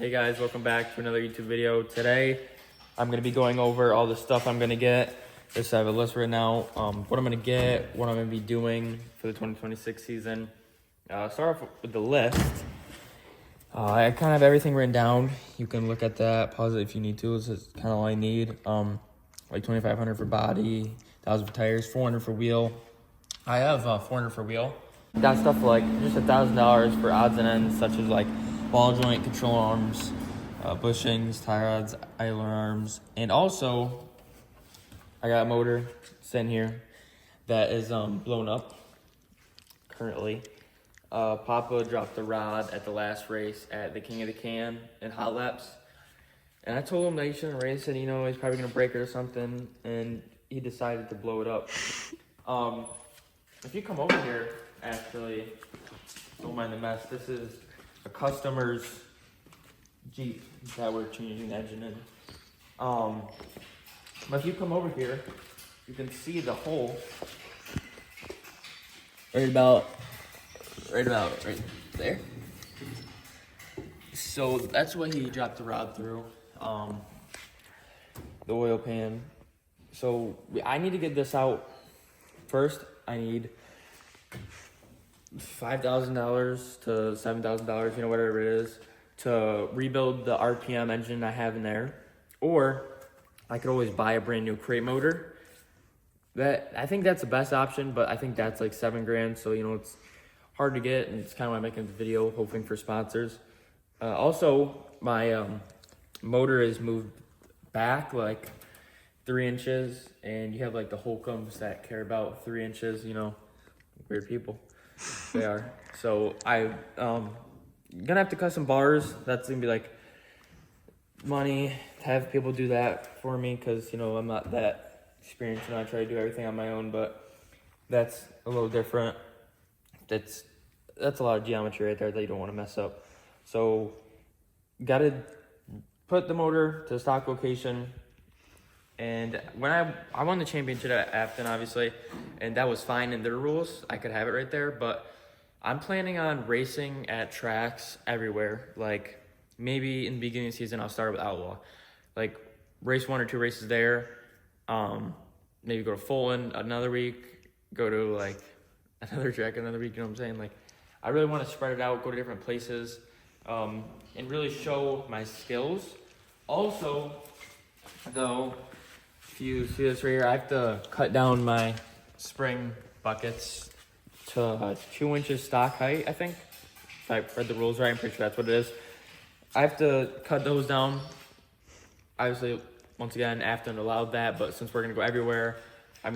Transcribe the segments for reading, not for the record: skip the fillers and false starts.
Hey guys, welcome back to another YouTube video. Today, I'm gonna be going over all the stuff I'm gonna get. Just have a list right now. What I'm gonna get, what I'm gonna be doing for the 2026 season. Start off with the list. I kind of have everything written down. You can look at that, pause it if you need to. This is kind of all I need. Like 2,500 for body, 1,000 for tires, 400 for wheel. I have 400 for wheel. Got stuff like just $1,000 for odds and ends, such as like ball joint, control arms, bushings, tie rods, idler arms, and also I got a motor sitting here that is blown up currently. Papa dropped the rod at the last race at the King of the Can in Hot Laps, and I told him that he shouldn't race it. You know, he's probably gonna break it or something, and he decided to blow it up. If you come over here, actually, don't mind the mess. This is a customer's Jeep that we're changing the engine in. But if you come over here, you can see the hole right about right there. So that's what he dropped the rod through, the oil pan. So I need to get this out. First, I need $5,000 to $7,000, you know, whatever it is, to rebuild the RPM engine I have in there. Or I could always buy a brand new crate motor. I think that's the best option, but I think that's like $7,000, so you know it's hard to get, and it's kind of why I'm making this video, hoping for sponsors. Also, my motor is moved back like 3 inches, and you have like the Holcombs that care about 3 inches, you know, weird people. They are. So I gonna have to cut some bars. That's gonna be like money to have people do that for me, because you know I'm not that experienced, and I try to do everything on my own, but that's a little different. That's a lot of geometry right there that you don't want to mess up. So gotta put the motor to the stock location. And when I won the championship at Afton, obviously, and that was fine in their rules. I could have it right there, but I'm planning on racing at tracks everywhere. Like maybe in the beginning of the season, I'll start with Outlaw. Like race 1 or 2 races there. Maybe go to Fulton another week, go to like another track another week, you know what I'm saying? Like I really want to spread it out, go to different places, and really show my skills. Also, though, if you see this right here, I have to cut down my spring buckets to 2 inches stock height, I think. If I read the rules right, I'm pretty sure that's what it is. I have to cut those down. Obviously, once again, Afton allowed that, but since we're gonna go everywhere, I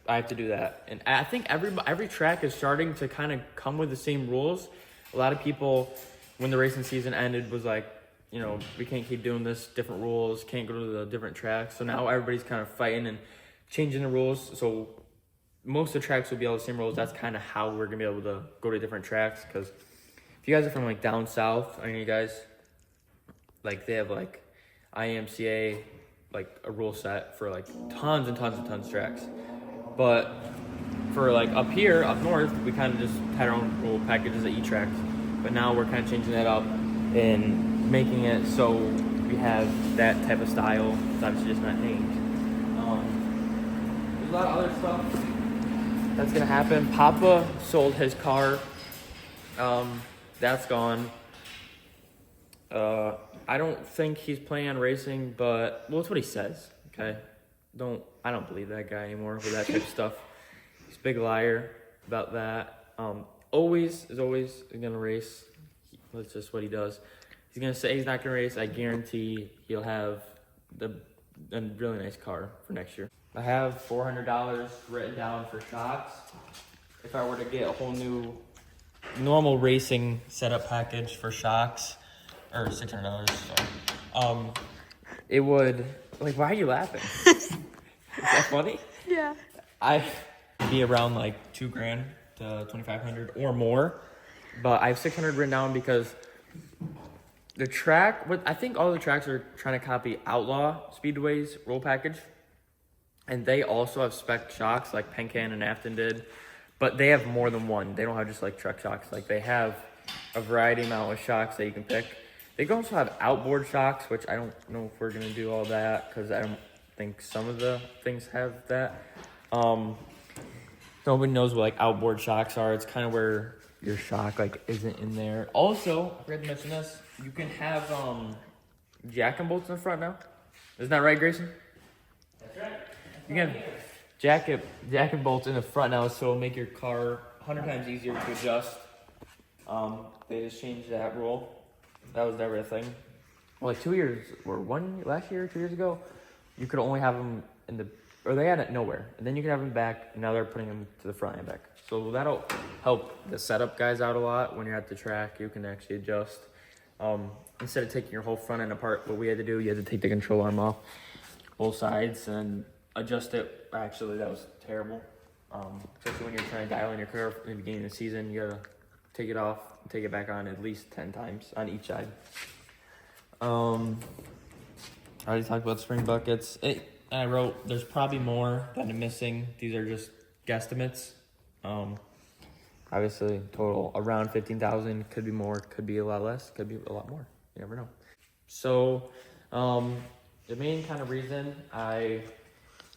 have to do that. And I think every track is starting to kind of come with the same rules. A lot of people, when the racing season ended, was like, you know, we can't keep doing this, different rules, can't go to the different tracks. So now everybody's kind of fighting and changing the rules. So most of the tracks will be all the same rules. That's kind of how we're gonna be able to go to different tracks. Because if you guys are from like down south, I mean, you guys, like they have like IMCA, like a rule set for like tons and tons and tons of tracks. But for like up here, up north, we kind of just had our own rule packages at each track. But now we're kind of changing that up and making it so we have that type of style. It's obviously just not named. There's a lot of other stuff that's gonna happen. Papa sold his car. That's gone. I don't think he's planning on racing, but well, that's what he says. Okay, I don't believe that guy anymore with that type of stuff. He's a big liar about that. Always gonna race. That's just what he does. He's gonna say he's not gonna race. I guarantee he'll have a really nice car for next year. I have $400 written down for shocks. If I were to get a whole new normal racing setup package for shocks, or $600, sorry. It would, like, why are you laughing? Is that funny? Yeah. I'd be around like $2,000 to $2,500 or more, but I have 600 written down because the track, I think all the tracks are trying to copy Outlaw Speedway's roll package, and they also have spec shocks like Pencan and Afton did, but they have more than one. They don't have just like truck shocks. Like they have a variety amount of shocks that you can pick. They can also have outboard shocks, which I don't know if we're gonna do all that because I don't think some of the things have that. Nobody knows what like outboard shocks are. It's kind of where your shock like isn't in there. Also, I forgot to mention this. You can have jack and bolts in the front now. Isn't that right, Grayson? That's right. You can have jack and bolts in the front now, so it'll make your car 100 times easier to adjust. They just changed that rule. That was never a thing. Well, like 2 years or last year, 2 years ago, you could only have them in the, or they had it nowhere, and then you could have them back. And now they're putting them to the front and back. So that'll help the setup guys out a lot when you're at the track. You can actually adjust. Instead of taking your whole front end apart, what we had to do, you had to take the control arm off both sides and adjust it. Actually, that was terrible. Especially when you're trying to dial in your car in the beginning of the season, you gotta take it off and take it back on at least 10 times on each side. I already talked about spring buckets. I wrote, there's probably more that I'm missing. These are just guesstimates. Obviously, total around 15,000. Could be more, could be a lot less, could be a lot more. You never know. So, the main kind of reason I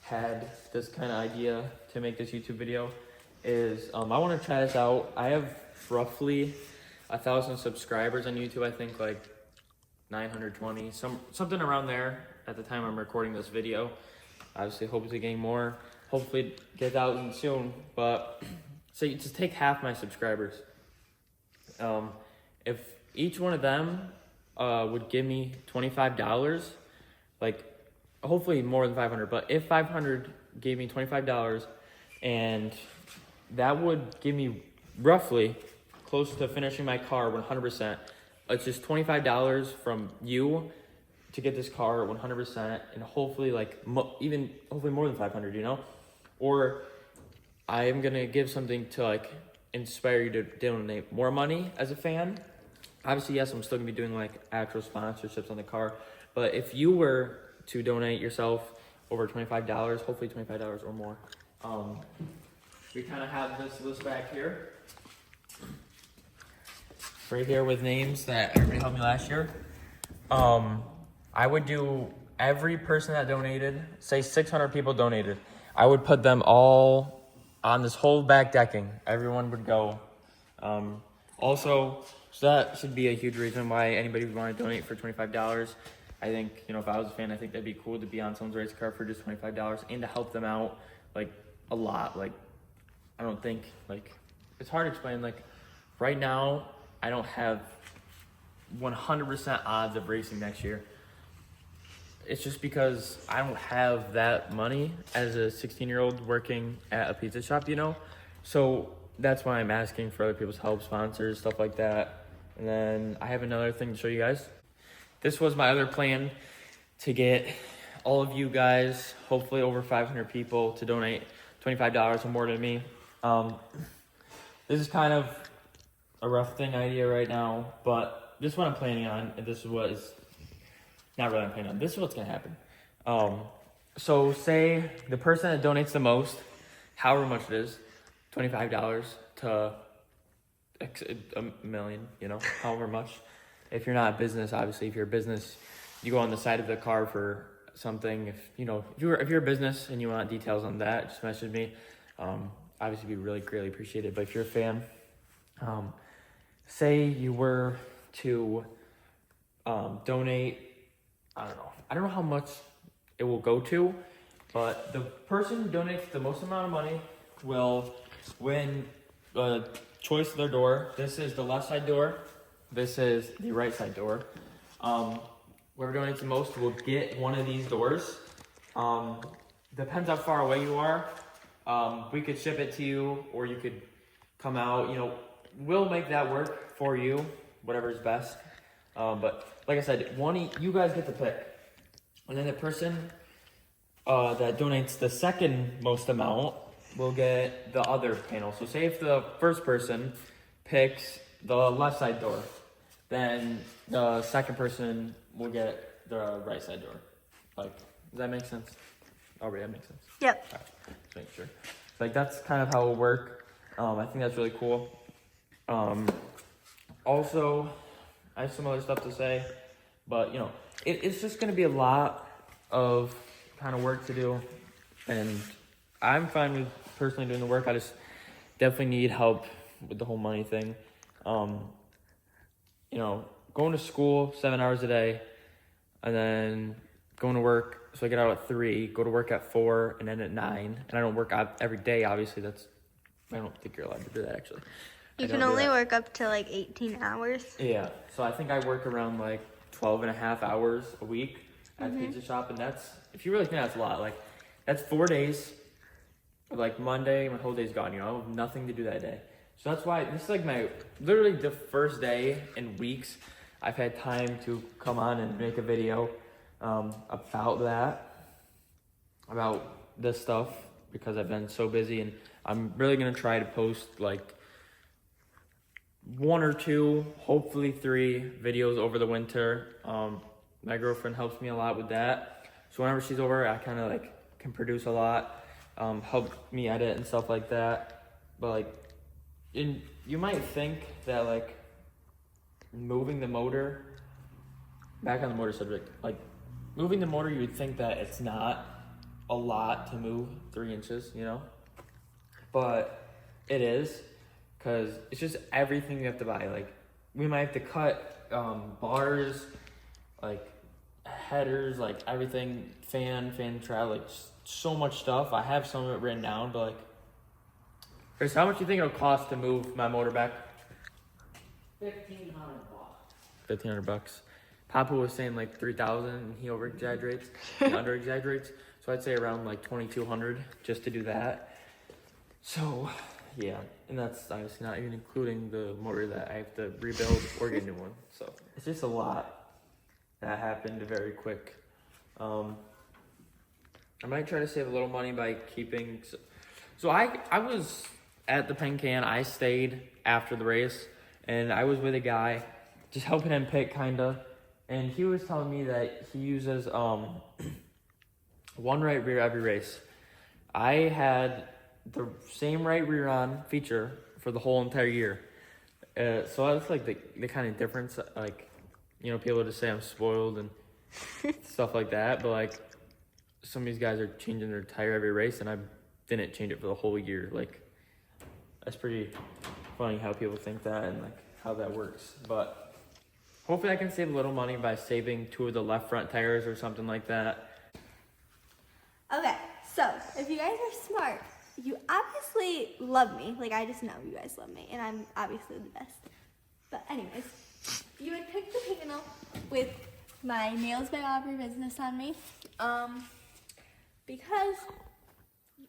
had this kind of idea to make this YouTube video is I want to try this out. I have roughly 1,000 subscribers on YouTube. I think like 920, something around there at the time I'm recording this video. Obviously, hopefully getting more. Hopefully get 1,000 soon. But so you just take half my subscribers. If each one of them would give me $25, like hopefully more than 500, but if 500 gave me $25, and that would give me roughly close to finishing my car 100%. It's just $25 from you to get this car 100%, and hopefully like hopefully more than 500, you know? Or I am gonna give something to like inspire you to donate more money as a fan. Obviously, yes, I'm still gonna be doing like actual sponsorships on the car, but if you were to donate yourself over $25, hopefully $25 or more, we kind of have this list back here. Right here with names that everybody helped me last year. I would do every person that donated, say 600 people donated, I would put them all on this whole back decking. Everyone would go. Also, so that should be a huge reason why anybody would want to donate for $25. I think, you know, if I was a fan, I think that'd be cool to be on someone's race car for just $25 and to help them out, like, a lot. Like, I don't think, like, it's hard to explain. Like, right now, I don't have 100% odds of racing next year. It's just because I don't have that money as a 16-year-old working at a pizza shop, you know? So that's why I'm asking for other people's help, sponsors, stuff like that. And then I have another thing to show you guys. This was my other plan, to get all of you guys, hopefully over 500 people, to donate $25 or more to me. This is kind of a rough idea right now, but this is what I'm planning on, and this is what is not really I'm planning on. This is what's gonna happen. So say the person that donates the most, however much it is, $25 to a million, you know, however much. If you're not a business, obviously, if you're a business, you go on the side of the car for something. If you're a business and you want details on that, just message me. Obviously, be really greatly appreciated. But if you're a fan, say you were to donate, I don't know how much it will go to, but the person who donates the most amount of money will win a choice of their door. This is the left side door. This is the right side door. Whoever donates the most will get one of these doors. Depends how far away you are. We could ship it to you, or you could come out. You know, we'll make that work for you, whatever is best. But like I said, you guys get to pick. And then the person that donates the second most amount will get the other panel. So say if the first person picks the left side door, then the second person will get the right side door. Like, does that make sense? Oh, yeah, that makes sense. Yep. All right, just make sure. Like, that's kind of how it'll work. I think that's really cool. Also, I have some other stuff to say, but it's just gonna be a lot of kind of work to do, and I'm fine with personally doing the work. I just definitely need help with the whole money thing. Going to school 7 hours a day, and then going to work. So I get out at 3, go to work at 4, and then at 9. And I don't work out every day. Obviously, I don't think you're allowed to do that actually. You can only work up to like 18 hours. Yeah. So I think I work around like 12 and a half hours a week at Pizza Shop, and that's, if you really think that's a lot, like that's 4 days. Like Monday, my whole day's gone. I have nothing to do that day. So that's why this is like literally the first day in weeks I've had time to come on and make a video about this stuff, because I've been so busy, and I'm really gonna try to post like 1 or 2, hopefully 3 videos over the winter. My girlfriend helps me a lot with that, so whenever she's over, I kind of like can produce a lot, help me edit and stuff like that. But like, you might think that like moving the motor, back on the motor subject, like moving the motor, you would think that it's not a lot to move 3 inches, but it is, because it's just everything you have to buy. Like we might have to cut bars, like headers, like everything, fan trap, like so much stuff. I have some of it written down, but like, Chris, how much do you think it'll cost to move my motor back? $1,500. Papa was saying like 3,000, and he over exaggerates, he under exaggerates. So I'd say around like 2,200 just to do that. So yeah, and that's obviously not even including the motor that I have to rebuild or get a new one. So it's just a lot that happened very quick. I might try to save a little money by keeping. So I was at the Pen Can. I stayed after the race, and I was with a guy, just helping him pick kinda. And he was telling me that he uses one right rear every race. I had the same right rear on feature for the whole entire year. So that's like the kind of difference. Like, people just say I'm spoiled and stuff like that. But like, some of these guys are changing their tire every race, and I didn't change it for the whole year. Like, that's pretty funny how people think that and like how that works. But hopefully I can save a little money by saving 2 of the left front tires or something like that. Okay, so if you guys are smart, you obviously love me. Like, I just know you guys love me, and I'm obviously the best. But anyways, you would pick the panel with my Nails by Aubrey business on me, because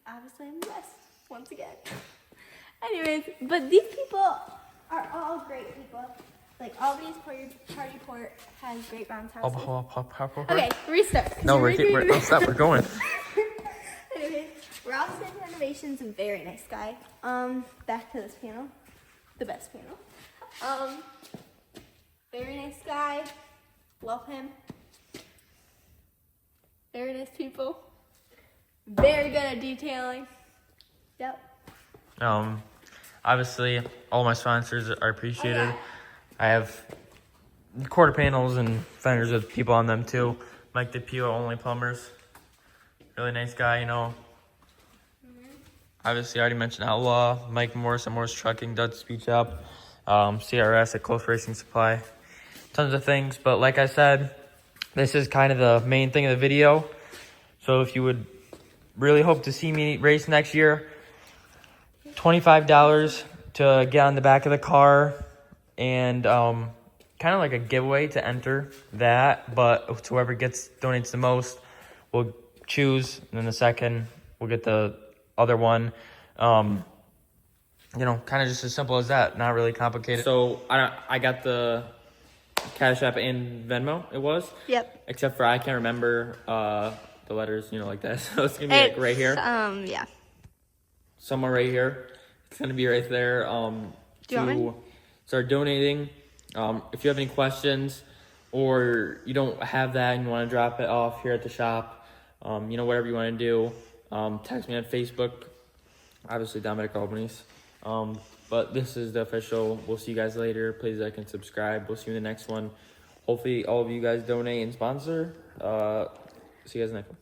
obviously I'm the best, once again. Anyways, but these people are all great people. Like, Albany's Party Port has great bounce houses. Okay, restart. No, we're stop. We're going. Anyway, Ralston Renovation's a very nice guy. Back to this panel, the best panel. Very nice guy. Love him. Very nice people. Very good at detailing. Yep. Obviously, all my sponsors are appreciated. Oh, yeah. I have quarter panels and fenders with people on them too. Mike DePio, Only Plumbers. Really nice guy, Obviously, I already mentioned Outlaw. Mike Morris at Morris Trucking, Dutch Speed Shop. CRS at Close Racing Supply. Tons of things, but like I said, this is kind of the main thing of the video. So if you would really hope to see me race next year, $25 to get on the back of the car, and kind of like a giveaway to enter that. But whoever donates the most will choose, and then the second will get the other one. Kind of just as simple as that. Not really complicated. So I got the Cash App and Venmo. It was. Yep. Except for I can't remember the letters, like that. So it's gonna be like right here. Yeah. Somewhere right here. It's gonna be right there. To start donating. If you have any questions, or you don't have that and you want to drop it off here at the shop, whatever you want to do, text me on Facebook. Obviously, Dominic Albanese. But this is the official. We'll see you guys later. Please like and subscribe. We'll see you in the next one. Hopefully all of you guys donate and sponsor. See you guys in the next one.